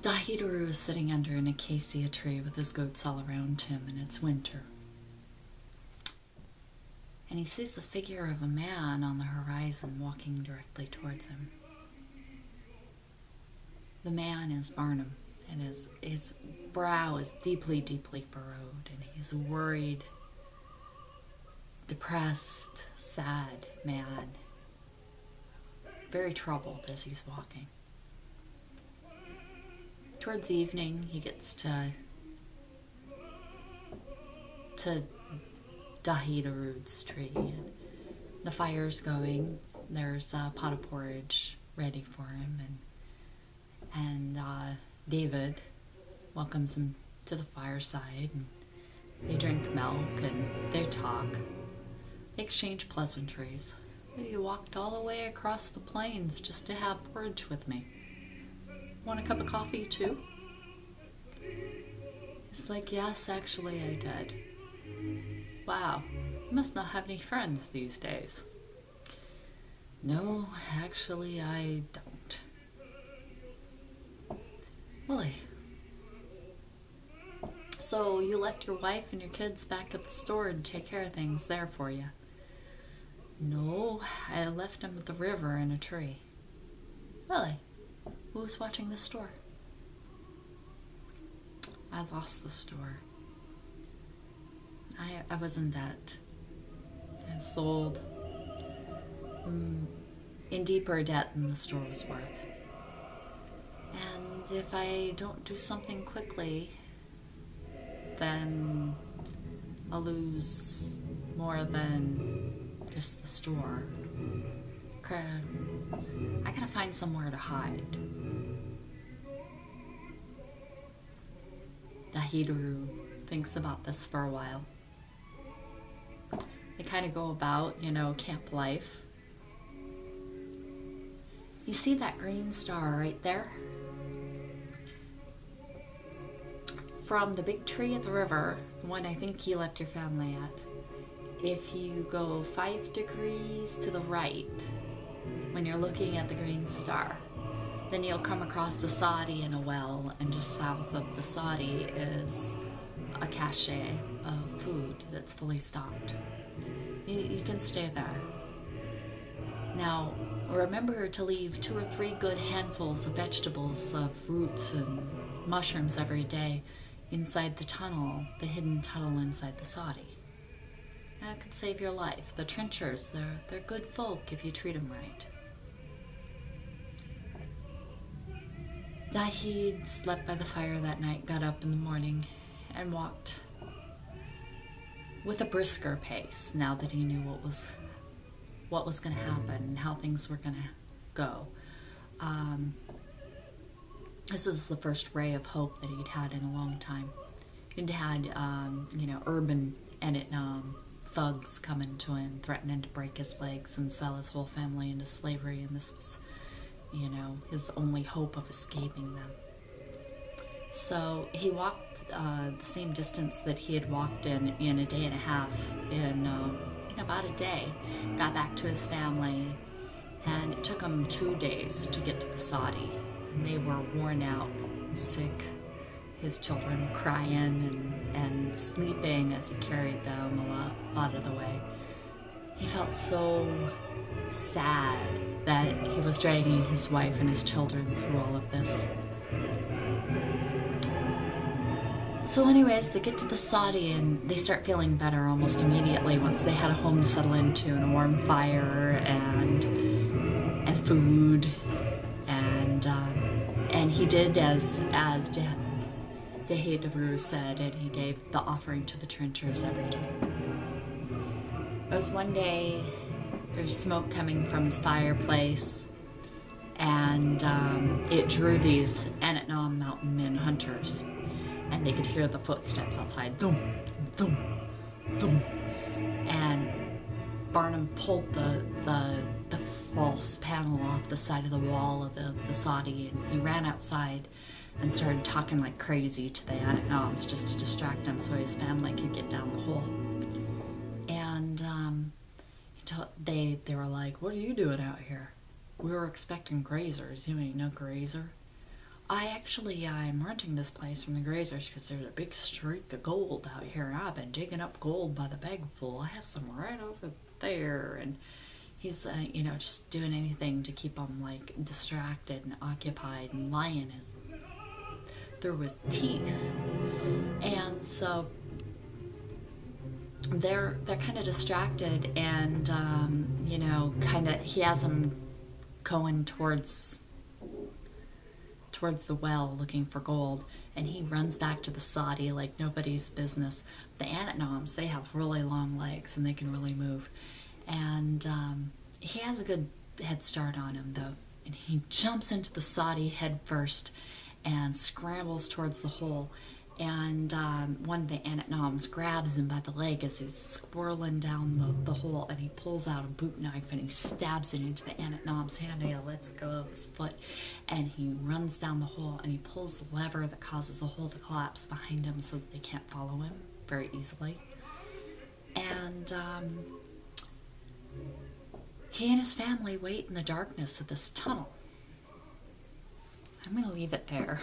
Dahiduru is sitting under an acacia tree with his goats all around him, and it's winter. And he sees the figure of a man on the horizon walking directly towards him. The man is Barnum, and his brow is deeply, deeply furrowed, and he's a worried, depressed, sad man, very troubled as he's walking. Towards evening, he gets to Dahidaru's tree. And the fire's going. There's a pot of porridge ready for him, and David welcomes him to the fireside. And they drink milk and they talk. They exchange pleasantries. You walked all the way across the plains just to have porridge with me. Want a cup of coffee too? He's like, yes, actually I did. Wow, you must not have any friends these days. No, actually I don't. Really? So you left your wife and your kids back at the store to take care of things there for you? No, I left them at the river in a tree. Really? Who's watching the store? I lost the store. I was in debt. I sold in deeper debt than the store was worth. And if I don't do something quickly, then I'll lose more than just the store. I gotta find somewhere to hide. Dahidaru thinks about this for a while. They kind of go about, camp life. You see that green star right there? From the big tree at the river, the one I think you left your family at, if you go 5 degrees to the right, when you're looking at the green star, then you'll come across a sadi and a well, and just south of the sadi is a cache of food that's fully stocked. You can stay there. Now, remember to leave 2 or 3 good handfuls of vegetables, of roots and mushrooms every day inside the tunnel, the hidden tunnel inside the sadi. That could save your life. The trenchers, they're good folk if you treat them right. Dahid slept by the fire that night, got up in the morning, and walked with a brisker pace now that he knew what was going to happen and how things were going to go. This was the first ray of hope that he'd had in a long time. He'd had, urban thugs coming to him, threatening to break his legs and sell his whole family into slavery, and this was, his only hope of escaping them. So he walked the same distance that he had walked in a day and a half, in about a day, got back to his family, and it took him 2 days to get to the sadi. And they were worn out, sick, his children crying and sleeping as he carried them a lot of the way. He felt so sad that he was dragging his wife and his children through all of this. So anyways, they get to the sadi and they start feeling better almost immediately once they had a home to settle into and a warm fire and food, and he did as Dahidaru said, and he gave the offering to the trenchers every day. It was one day, there's smoke coming from his fireplace, and it drew these Anatnam mountain men hunters, and they could hear the footsteps outside, thum, thum, thum. And Barnum pulled the false panel off the side of the wall of the sadi, and he ran outside and started talking like crazy to the Anatnams just to distract them so his family could get down the hole. And they were like, "What are you doing out here? We were expecting grazers. You ain't no grazer." I'm renting this place from the Grazers because there's a big streak of gold out here, and I've been digging up gold by the bagful. I have some right over there. And he's, just doing anything to keep him, like, distracted and occupied and lying through his teeth. And so they're kind of distracted, and, he has them going towards the well looking for gold, and he runs back to the soddy like nobody's business. The Anatnoms, they have really long legs and they can really move, and he has a good head start on him though, and he jumps into the soddy head first and scrambles towards the hole, and one of the Anatnoms grabs him by the leg as he's squirreling down the hole, and he pulls out a boot knife and he stabs it into the Anatnom's hand, and he lets go of his foot, and he runs down the hole, and he pulls the lever that causes the hole to collapse behind him so that they can't follow him very easily. And he and his family wait in the darkness of this tunnel. I'm going to leave it there.